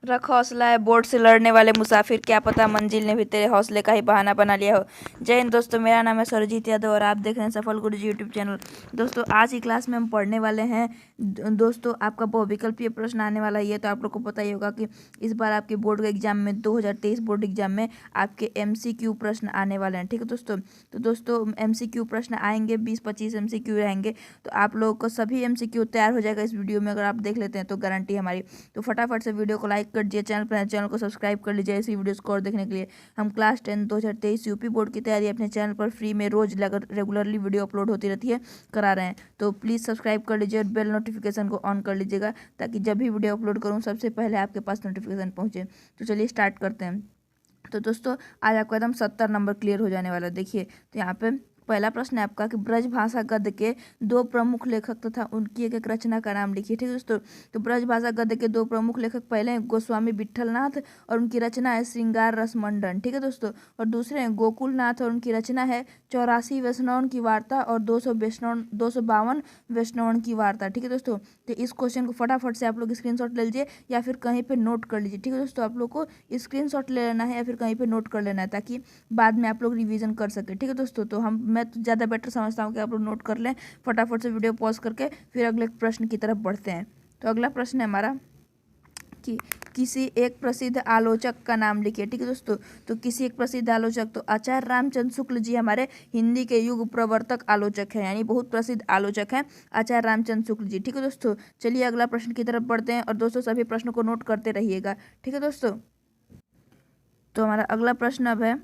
रख हौसला है बोर्ड से लड़ने वाले मुसाफिर, क्या पता मंजिल ने भी तेरे हौसले का ही बहाना बना लिया हो। जय हिंद दोस्तों, मेरा नाम है सरजीत यादव और आप देख रहे हैं सफल गुरुजी यूट्यूब चैनल। दोस्तों आज की क्लास में हम पढ़ने वाले हैं दोस्तों आपका बहुविकल्पीय प्रश्न आने वाला है। ये तो आप लोग को पता ही होगा कि इस बार आपके बोर्ड के एग्जाम में 2023 बोर्ड एग्जाम में आपके MCQ प्रश्न आने वाले हैं। ठीक है दोस्तों, तो दोस्तों MCQ प्रश्न आएंगे, 20-25 MCQ रहेंगे। तो आप लोगों को सभी MCQ तैयार हो जाएगा इस वीडियो में, अगर आप देख लेते हैं तो गारंटी हमारी। तो फटाफट से वीडियो को लाइक कर दीजिए, चैनल को सब्सक्राइब कर लीजिए ऐसी वीडियोस को और देखने के लिए। हम क्लास 10 2023 यूपी बोर्ड की तैयारी अपने चैनल पर फ्री में रोज रेगुलरली वीडियो अपलोड होती रहती है करा रहे हैं। तो प्लीज़ सब्सक्राइब कर लीजिए और बेल नोटिफिकेशन को ऑन कर लीजिएगा ताकि जब भी वीडियो अपलोड करूँ सबसे पहले आपके पास नोटिफिकेशन पहुँचे। तो चलिए स्टार्ट करते हैं। तो दोस्तों आज आपका एकदम 70 नंबर क्लियर हो जाने वाला है। देखिए तो यहाँ पे पहला प्रश्न है आपका कि ब्रज भाषा गद्य के दो प्रमुख लेखक तथा उनकी एक एक रचना का नाम लिखिए। ठीक है दोस्तों, तो ब्रज भाषा गद्य के दो प्रमुख लेखक पहले हैं गोस्वामी विट्ठलनाथ और उनकी रचना है श्रृंगार रस मंडन। ठीक है दोस्तों, और दूसरे हैं गोकुलनाथ और उनकी रचना है 84 वैष्णवन की वार्ता और 252 वैष्णवन की वार्ता। ठीक है दोस्तों, तो इस क्वेश्चन को फटाफट से आप लोग स्क्रीनशॉट ले लीजिए या फिर कहीं पे नोट कर लीजिए। ठीक है दोस्तों, आप लोग को स्क्रीनशॉट ले लेना है या फिर कहीं पे नोट कर लेना है ताकि बाद में आप लोग रिवीजन कर सके। ठीक है दोस्तों, तो मैं तो ज़्यादा बेटर समझता हूँ कि आप लोग नोट कर लें। फटाफट से वीडियो पॉज करके फिर अगले प्रश्न की तरफ बढ़ते हैं। तो अगला प्रश्न है हमारा कि किसी एक प्रसिद्ध आलोचक का नाम लिखिए। ठीक है दोस्तों, तो किसी एक प्रसिद्ध आलोचक, तो आचार्य रामचंद्र शुक्ल जी हमारे हिंदी के युग प्रवर्तक आलोचक हैं, यानी बहुत प्रसिद्ध आलोचक हैं आचार्य रामचंद्र शुक्ल जी। ठीक है दोस्तों, चलिए अगला प्रश्न की तरफ बढ़ते हैं और दोस्तों सभी प्रश्नों को नोट करते रहिएगा। ठीक है दोस्तों, तो हमारा अगला प्रश्न अब है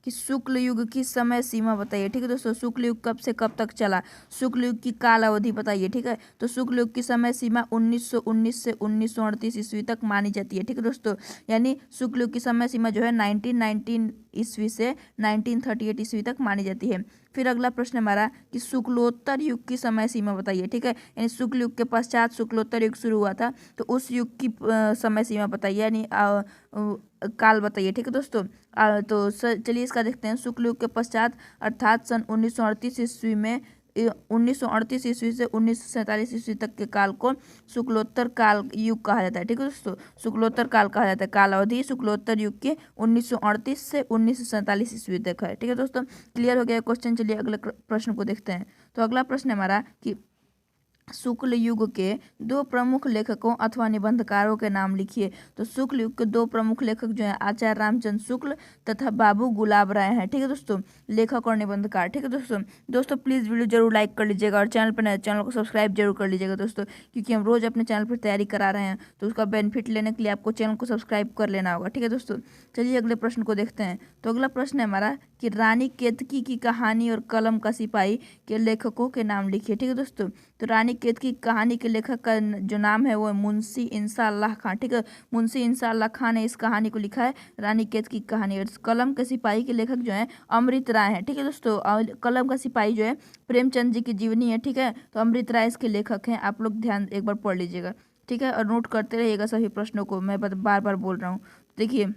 कि शुक्ल युग की समय सीमा बताइए। ठीक है दोस्तों, शुक्ल युग कब से कब तक चला, शुक्ल युग की काल अवधि बताइए। ठीक है, तो शुक्ल युग की समय सीमा 1919 से 1938 ईस्वी तक मानी जाती है। ठीक है दोस्तों, यानी शुक्ल युग की समय सीमा जो है 1919 ईस्वी से 1938 ईस्वी तक मानी जाती है। फिर अगला प्रश्न हमारा कि शुक्लोत्तर युग की समय सीमा बताइए। ठीक है, यानी शुक्ल युग के पश्चात शुक्लोत्तर युग शुरू हुआ था, तो उस युग की समय सीमा बताइए, यानी काल बताइए। ठीक है दोस्तों, तो चलिए इसका देखते हैं। शुक्ल युग के पश्चात अर्थात सन 1938 ईस्वी में 1938 ईस्वी से 1947 ईस्वी तक के काल को शुक्लोत्तर काल युग कहा जाता है। ठीक है दोस्तों, शुक्लोत्तर काल कहा जाता है। काल अवधि शुक्लोत्तर युग के 1938 से 1947 ईस्वी तक है। ठीक है दोस्तों, क्लियर हो गया क्वेश्चन। चलिए अगले प्रश्न को देखते हैं। तो अगला प्रश्न है हमारा कि शुक्ल युग के दो प्रमुख लेखकों अथवा निबंधकारों के नाम लिखिए। तो शुक्ल युग के दो प्रमुख लेखक जो हैं आचार्य रामचंद्र शुक्ल तथा बाबू गुलाब राय हैं। ठीक है दोस्तों, लेखक और निबंधकार। ठीक है दोस्तों प्लीज़ वीडियो जरूर लाइक कर लीजिएगा और चैनल पर नए चैनल को सब्सक्राइब जरूर कर लीजिएगा दोस्तों, क्योंकि हम रोज़ अपने चैनल पर तैयारी करा रहे हैं तो उसका बेनिफिट लेने के लिए आपको चैनल को सब्सक्राइब कर लेना होगा। ठीक है दोस्तों, चलिए अगले प्रश्न को देखते हैं। तो अगला प्रश्न है हमारा कि रानी केतकी की कहानी और कलम का सिपाही के लेखकों के नाम लिखिए। ठीक है दोस्तों, तो रानी केतकी कहानी के लेखक का जो नाम है वो है मुंशी इंसाअल्लाह खां। ठीक है, मुंशी इंसाअल्लाह खां ने इस कहानी को लिखा है, रानी केतकी की कहानी। और कलम के सिपाही के लेखक जो है अमृत राय हैं। ठीक है दोस्तों, कलम का सिपाही जो है प्रेमचंद जी की जीवनी है। ठीक है, तो अमृत राय इसके लेखक हैं। आप लोग ध्यान एक बार पढ़ लीजिएगा। ठीक है, और नोट करते रहिएगा सभी प्रश्नों को, मैं बार बार बोल रहा हूँ। देखिए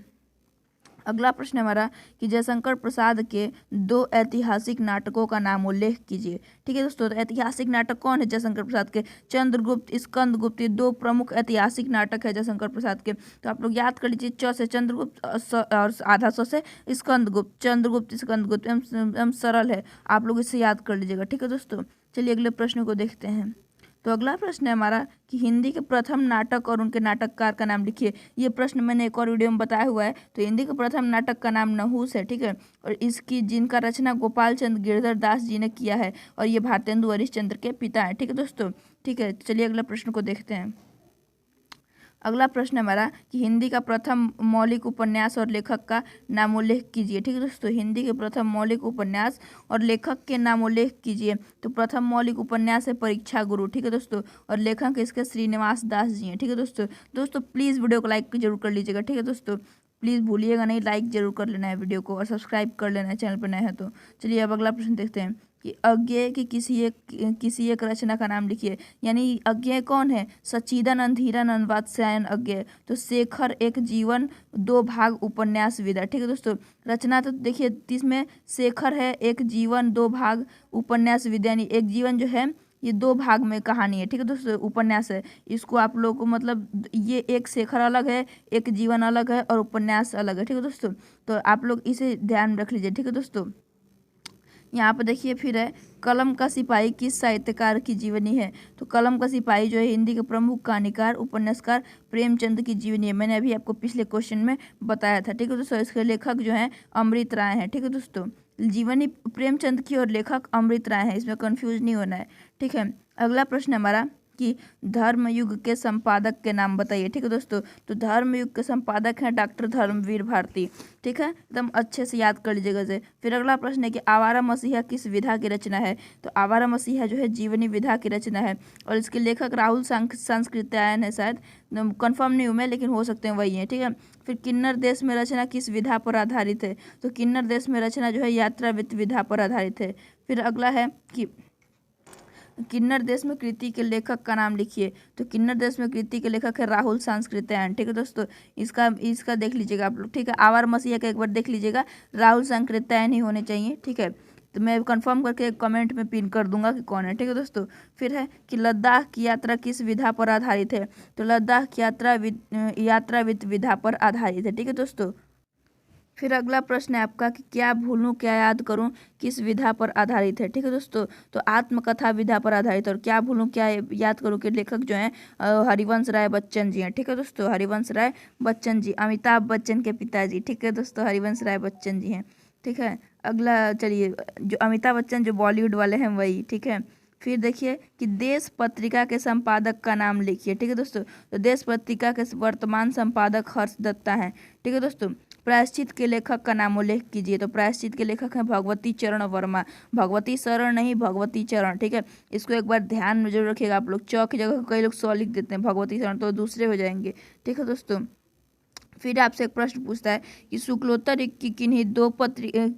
अगला प्रश्न हमारा कि जयशंकर प्रसाद के दो ऐतिहासिक नाटकों का नाम उल्लेख कीजिए। ठीक है दोस्तों, तो ऐतिहासिक नाटक कौन है जयशंकर प्रसाद के? चंद्रगुप्त, स्कंदगुप्त, ये दो प्रमुख ऐतिहासिक नाटक है जयशंकर प्रसाद के। तो आप लोग याद कर लीजिए, च से चंद्रगुप्त और आधा स से स्कंदगुप्त, चंद्रगुप्त स्कंदगुप्त, एकदम सरल है, आप लोग इसे याद कर लीजिएगा। ठीक है दोस्तों, चलिए अगले प्रश्न को देखते हैं। तो अगला प्रश्न है हमारा कि हिंदी के प्रथम नाटक और उनके नाटककार का नाम लिखिए। ये प्रश्न मैंने एक और वीडियो में बताया हुआ है। तो हिंदी के प्रथम नाटक का नाम नहुस है। ठीक है, और इसकी जिनका रचना गोपाल चंद गिरधर दास जी ने किया है और ये भारतेंदु हरिश्चंद्र के पिता हैं। ठीक है दोस्तों, ठीक है, चलिए अगला प्रश्न को देखते हैं। अगला प्रश्न हमारा कि हिंदी का प्रथम मौलिक उपन्यास और लेखक का नाम उल्लेख कीजिए। ठीक है दोस्तों, हिंदी के प्रथम मौलिक उपन्यास और लेखक के नाम उल्लेख कीजिए। तो प्रथम मौलिक उपन्यास है परीक्षा गुरु। ठीक है दोस्तों, और लेखक इसके श्रीनिवास दास जी हैं। ठीक है दोस्तों प्लीज़ वीडियो को लाइक जरूर कर लीजिएगा। ठीक है दोस्तों, प्लीज़ भूलिएगा नहीं, लाइक जरूर कर लेना है वीडियो को और सब्सक्राइब कर लेना है चैनल पर नए हैं तो। चलिए अब अगला प्रश्न देखते हैं कि अज्ञेय की किसी एक रचना का नाम लिखिए। यानी अज्ञेय कौन है? सच्चिदानंद हीरानंद वात्स्यायन अज्ञेय। तो शेखर एक जीवन दो भाग उपन्यास विधा। ठीक है दोस्तों, रचना तो देखिए इसमें शेखर है एक जीवन दो भाग उपन्यास विधा, यानी एक जीवन जो है ये 2 भाग में कहानी है, ठीक है दोस्तों, उपन्यास है। इसको आप लोग को मतलब ये एक शेखर अलग है, एक जीवन अलग है और उपन्यास अलग है, ठीक है दोस्तों। तो आप लोग इसे ध्यान रख लीजिए, ठीक है दोस्तों। यहाँ पर देखिए फिर है, कलम का सिपाही किस साहित्यकार की जीवनी है। तो कलम का सिपाही जो है हिंदी के प्रमुख कहानीकार उपन्यासकार प्रेमचंद की जीवनी है। मैंने अभी आपको पिछले क्वेश्चन में बताया था, ठीक है दोस्तों। इसके लेखक जो हैं अमृत राय हैं, ठीक है दोस्तों। जीवनी प्रेमचंद की और लेखक अमृत राय है, इसमें कंफ्यूज नहीं होना है, ठीक है। अगला प्रश्न हमारा कि धर्मयुग के संपादक के नाम बताइए, ठीक है दोस्तों। तो धर्मयुग के संपादक हैं डॉक्टर धर्मवीर भारती, ठीक है, एकदम अच्छे से याद कर लीजिएगा से। फिर अगला प्रश्न है कि आवारा मसीहा किस विधा की रचना है। तो आवारा मसीहा जो है जीवनी विधा की रचना है और इसके लेखक राहुल सांकृत्यायन है, शायद कंफर्म नहीं हूँ मैं, लेकिन हो सकते हैं वही है, ठीक है। फिर किन्नर देश में रचना किस विधा पर आधारित है। तो किन्नर देश में रचना जो है यात्रा विधा पर आधारित है। फिर अगला है कि किन्नर देश में कृति के लेखक का नाम लिखिए। तो किन्नर देश में कृति के लेखक है राहुल सांकृत्यायन, ठीक है दोस्तों। इसका देख लीजिएगा आप लोग, ठीक है। आवार मसीहा का एक बार देख लीजिएगा, राहुल सांकृत्यायन ही होने चाहिए, ठीक है। तो मैं कंफर्म करके कमेंट में पिन कर दूंगा कि कौन है, ठीक है दोस्तों। फिर है कि लद्दाख की यात्रा किस विधा पर आधारित है। तो लद्दाख की यात्रा विधा पर आधारित है, ठीक है दोस्तों। फिर अगला प्रश्न है आपका कि क्या भूलूं क्या याद करूं किस विधा पर आधारित है, ठीक है दोस्तों। तो आत्मकथा विधा पर आधारित। और क्या भूलूं क्या याद करूं के लेखक जो हैं हरिवंश राय बच्चन जी हैं, ठीक है दोस्तों। हरिवंश राय बच्चन जी, अमिताभ बच्चन के पिताजी, ठीक है दोस्तों, हरिवंश राय बच्चन जी हैं, ठीक है। अगला चलिए, जो अमिताभ बच्चन जो बॉलीवुड वाले हैं वही, ठीक है। फिर देखिए कि देश पत्रिका के संपादक का नाम लिखिए, ठीक है दोस्तों। तो देश पत्रिका के वर्तमान संपादक हर्ष दत्ता हैं, ठीक है दोस्तों। प्रायश्चित के लेखक का नाम उल्लेख कीजिए। तो प्रायश्चित के लेखक हैं भगवती चरण वर्मा, भगवती शरण नहीं भगवती चरण, ठीक है। इसको एक बार ध्यान में जरूर रखिएगा आप लोग, चौ की जगह कई लोग सौ लिख देते हैं, भगवती शरण तो दूसरे हो जाएंगे, ठीक है दोस्तों। फिर आपसे एक प्रश्न पूछता है कि शुक्लोत्तर की किन्हीं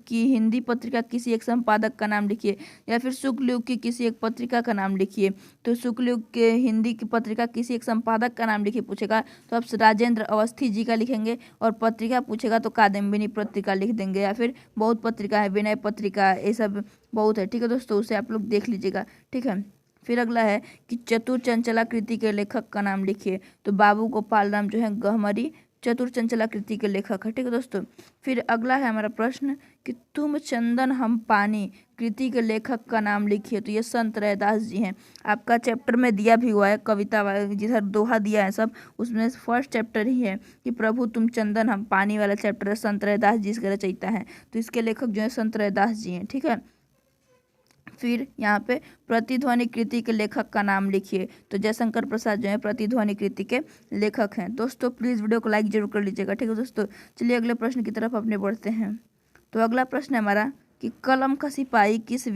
की हिंदी पत्रिका किसी एक संपादक का नाम लिखिए, या फिर शुक्ल युग की किसी एक पत्रिका का नाम लिखिए। तो शुक्ल युग के हिंदी की पत्रिका किसी एक संपादक का नाम लिखिए पूछेगा तो आप राजेंद्र अवस्थी जी का लिखेंगे, और पत्रिका पूछेगा तो कादम्बिनी पत्रिका लिख देंगे, या फिर बहुत पत्रिका है, विनय पत्रिका, ये सब बहुत है, ठीक है दोस्तों, उसे आप लोग देख लीजिएगा, ठीक है। फिर अगला है कि चतुर चंचला कृति के लेखक का नाम लिखिए। तो बाबू गोपाल राम जो है गहमरी चतुर चंचला कृति के लेखक है, ठीक है दोस्तों। फिर अगला है हमारा प्रश्न कि तुम चंदन हम पानी कृति के लेखक का नाम लिखिए। तो ये संत रैदास जी हैं, आपका चैप्टर में दिया भी हुआ है, कविता जिधर दोहा दिया है सब, उसमें फर्स्ट चैप्टर ही है कि प्रभु तुम चंदन हम पानी वाला चैप्टर है, संत रैदास जी इसके रचयिता हैं। तो इसके लेखक जो है संत रैदास जी हैं, ठीक है। फिर यहाँ पे प्रतिध्वनि कृति के लेखक का नाम लिखिए। तो जयशंकर प्रसाद जो है प्रतिध्वनि कृति के लेखक हैं। दोस्तों प्लीज़ वीडियो को लाइक जरूर कर लीजिएगा, ठीक है दोस्तों। चलिए अगले प्रश्न की तरफ अपने बढ़ते हैं। तो अगला प्रश्न है हमारा कि कलम का सिपाही किस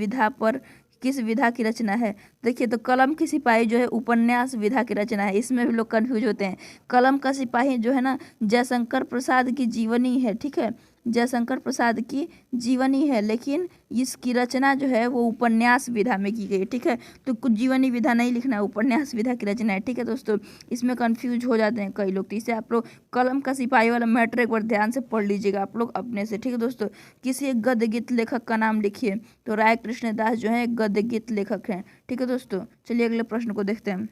विधा की रचना है। देखिए तो कलम की सिपाही जो है उपन्यास विधा की रचना है, इसमें भी लोग कंफ्यूज होते हैं। कलम का सिपाही जो है ना जयशंकर प्रसाद की जीवनी है, ठीक है, जयशंकर प्रसाद की जीवनी है, लेकिन इसकी रचना जो है वो उपन्यास विधा में की गई है, ठीक है। तो कुछ जीवनी विधा नहीं लिखना है, उपन्यास विधा की रचना है, ठीक है दोस्तों। इसमें कंफ्यूज हो जाते हैं कई लोग, तो इसे आप लोग कलम का सिपाही वाला मैटर एक बार ध्यान से पढ़ लीजिएगा आप लोग अपने से, ठीक है दोस्तों। किसी एक गद्य गीत लेखक का नाम लिखिए। तो राय कृष्ण दास जो है एक गद्य गीत लेखक हैं, ठीक है दोस्तों। चलिए अगले प्रश्न को देखते हैं।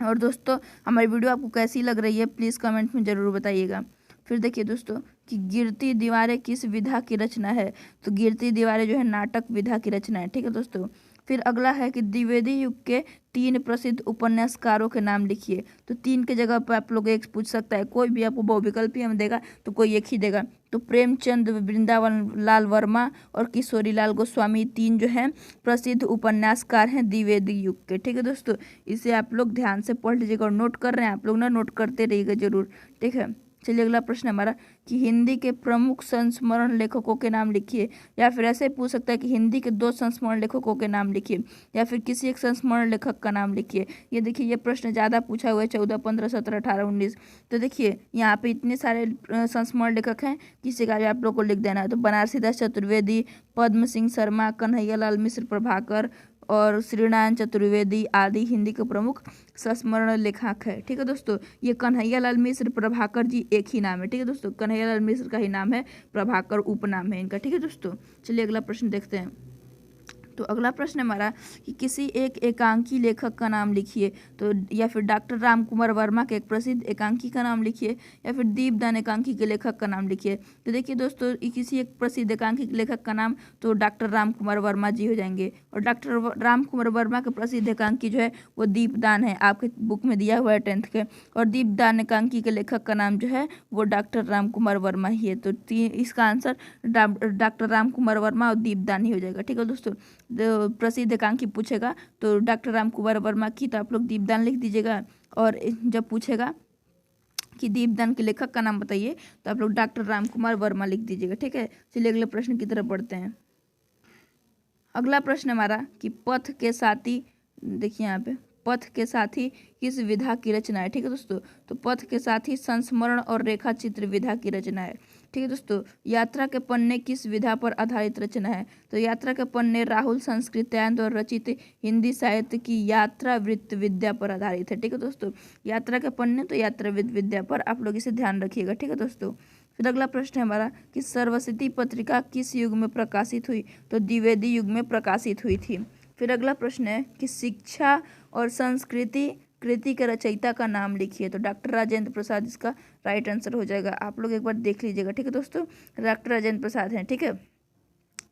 और दोस्तों हमारी वीडियो आपको कैसी लग रही है प्लीज़ कमेंट में ज़रूर बताइएगा। फिर देखिए दोस्तों कि गिरती दीवारें किस विधा की रचना है। तो गिरती दीवारें जो है नाटक विधा की रचना है, ठीक है दोस्तों। फिर अगला है कि द्विवेदी युग के 3 प्रसिद्ध उपन्यासकारों के नाम लिखिए। तो 3 के जगह पर आप लोग एक पूछ सकता है, कोई भी आपको बहुविकल्पी हम देगा तो कोई एक ही देगा। तो प्रेमचंद, वृंदावन लाल वर्मा और किशोरी लाल गोस्वामी 3 जो हैं प्रसिद्ध उपन्यासकार हैं द्विवेदी युग के, ठीक है दोस्तों। इसे आप लोग ध्यान से पढ़ लीजिएगा, और नोट कर रहे हैं आप लोग ना, नोट करते रहिएगा जरूर, ठीक है। चलिए अगला प्रश्न हमारा कि हिंदी के प्रमुख संस्मरण लेखकों के नाम लिखिए। या फिर ऐसे पूछ सकता है कि हिंदी के 2 संस्मरण लेखकों के नाम लिखिए, या फिर किसी एक संस्मरण लेखक का नाम लिखिए। ये देखिए ये प्रश्न ज़्यादा पूछा हुआ है, 14, 15, 17, 18, 19। तो देखिए यहाँ पे इतने सारे संस्मरण लेखक हैं, किसी का भी आप लोग को लिख देना है। तो बनारसी दास चतुर्वेदी, पद्म सिंह शर्मा, कन्हैया लाल मिश्र प्रभाकर और श्रीनारायण चतुर्वेदी आदि हिंदी के प्रमुख संस्मरण लेखक है, ठीक है दोस्तों। ये कन्हैया लाल मिश्र प्रभाकर जी एक ही नाम है, ठीक है दोस्तों, कन्हैया लाल मिश्र का ही नाम है, प्रभाकर उपनाम है इनका, ठीक है दोस्तों। चलिए अगला प्रश्न देखते हैं। तो अगला प्रश्न हमारा कि किसी एक एकांकी लेखक का नाम लिखिए। तो या फिर डॉक्टर राम कुमार वर्मा के एक प्रसिद्ध एकांकी का नाम लिखिए, या फिर दीपदान एकांकी के लेखक का नाम लिखिए। तो देखिए दोस्तों, किसी एक प्रसिद्ध एकांकी के लेखक का नाम तो डॉक्टर राम कुमार वर्मा जी हो जाएंगे। और डॉक्टर राम कुमार वर्मा के प्रसिद्ध एकांकी जो है वो दीपदान है, आपके बुक में दिया हुआ है 10th के। और दीपदान एकांकी के लेखक का नाम जो है वो डॉक्टर राम कुमार वर्मा ही है। तो इसका आंसर डॉक्टर राम कुमार वर्मा और दीपदान ही हो जाएगा। ठीक है दोस्तों, प्रसिद्ध एकांकी पूछेगा तो डॉक्टर राम कुमार वर्मा की, तो आप लोग दीपदान लिख दीजिएगा। और जब पूछेगा कि दीपदान के लेखक का नाम बताइए तो आप लोग डॉक्टर राम कुमार वर्मा लिख दीजिएगा। ठीक है, चलिए अगले प्रश्न की तरफ बढ़ते हैं। अगला प्रश्न हमारा कि पथ के साथी, देखिए यहाँ पे पथ के साथी किस विधा की रचना है। ठीक है दोस्तों, तो पथ के साथी संस्मरण और रेखा चित्र विधा की रचना है। ठीक है दोस्तों, यात्रा के पन्ने किस विधा पर आधारित रचना है। तो यात्रा के पन्ने राहुल संस्कृत्यायन और रचित हिंदी साहित्य की यात्रा वृत्त विद्या पर आधारित है। ठीक है दोस्तों, यात्रा के पन्ने तो यात्रा वृत्त विद्या पर, आप लोग इसे ध्यान रखिएगा। ठीक है दोस्तों, फिर अगला प्रश्न है हमारा कि सर्वसिद्धि पत्रिका किस युग में प्रकाशित हुई। तो द्विवेदी युग में प्रकाशित हुई थी। फिर अगला प्रश्न है कि शिक्षा और संस्कृति कृति के रचयिता का नाम लिखिए। तो डॉक्टर राजेंद्र प्रसाद इसका राइट आंसर हो जाएगा। आप लोग एक बार देख लीजिएगा। ठीक है दोस्तों, डॉक्टर राजेंद्र प्रसाद हैं। ठीक है,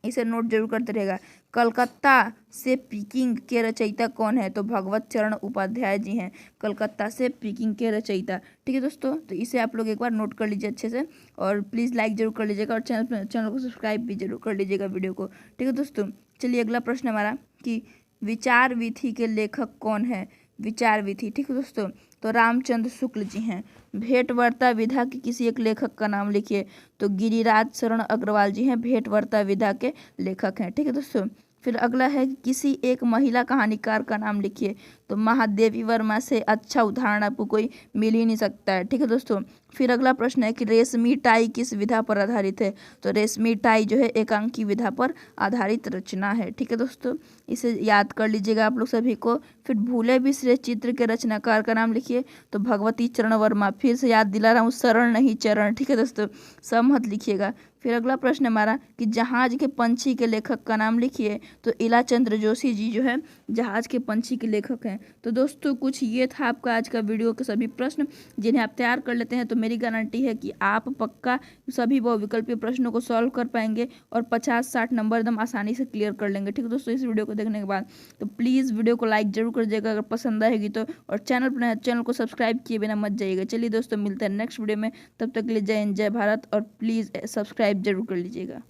इसे नोट जरूर करते रहेगा। कलकत्ता से पीकिंग के रचयिता कौन है। तो भगवत चरण उपाध्याय जी हैं, कलकत्ता से पीकिंग के रचयिता। ठीक है दोस्तों, तो इसे आप लोग एक बार नोट कर लीजिए अच्छे से, और प्लीज़ लाइक जरूर कर लीजिएगा, और चैनल को सब्सक्राइब भी जरूर कर लीजिएगा वीडियो को। ठीक है दोस्तों, चलिए अगला प्रश्न हमारा कि विचार विधि के लेखक कौन है। विचार विधि, ठीक है दोस्तों, तो रामचंद्र शुक्ल जी हैं। भेंटवार्ता विधा के किसी एक लेखक का नाम लिखिए। तो गिरिराज शरण अग्रवाल जी हैं, भेंटवार्ता विधा के लेखक हैं। ठीक है दोस्तों, फिर अगला है कि किसी एक महिला कहानीकार का नाम लिखिए। तो महादेवी वर्मा से अच्छा उदाहरण आपको कोई मिल ही नहीं सकता है। ठीक है दोस्तों, फिर अगला प्रश्न है कि रेशमी टाई किस विधा पर आधारित है। तो रेशमी टाई जो है एकांकी विधा पर आधारित रचना है। ठीक है दोस्तों, इसे याद कर लीजिएगा आप लोग सभी को। फिर भूले बिसरे चित्र के रचनाकार का नाम लिखिए। तो भगवती चरण वर्मा, फिर से याद दिला रहा हूँ, शरण नहीं चरण। ठीक है दोस्तों, सब मत लिखिएगा। फिर अगला प्रश्न हमारा कि जहाज के पंछी के लेखक का नाम लिखिए। तो इला चंद्र जोशी जी जो है जहाज के पंछी के लेखक हैं। तो दोस्तों, कुछ ये था आपका आज का वीडियो के सभी प्रश्न, जिन्हें आप तैयार कर लेते हैं तो मेरी गारंटी है कि आप पक्का सभी बहुविकल्पीय प्रश्नों को सॉल्व कर पाएंगे और 50-60 नंबर एकदम आसानी से क्लियर कर लेंगे। ठीक है दोस्तों, इस वीडियो को देखने के बाद तो प्लीज़ वीडियो को लाइक जरूर कर दीजिएगा अगर पसंद आएगी तो, और चैनल को सब्सक्राइब किए बिना मत जाइएगा। चलिए दोस्तों, मिलते हैं नेक्स्ट वीडियो में, तब तक के लिए जय हिंद, जय भारत, और प्लीज़ सब्सक्राइब जरूर कर लीजिएगा।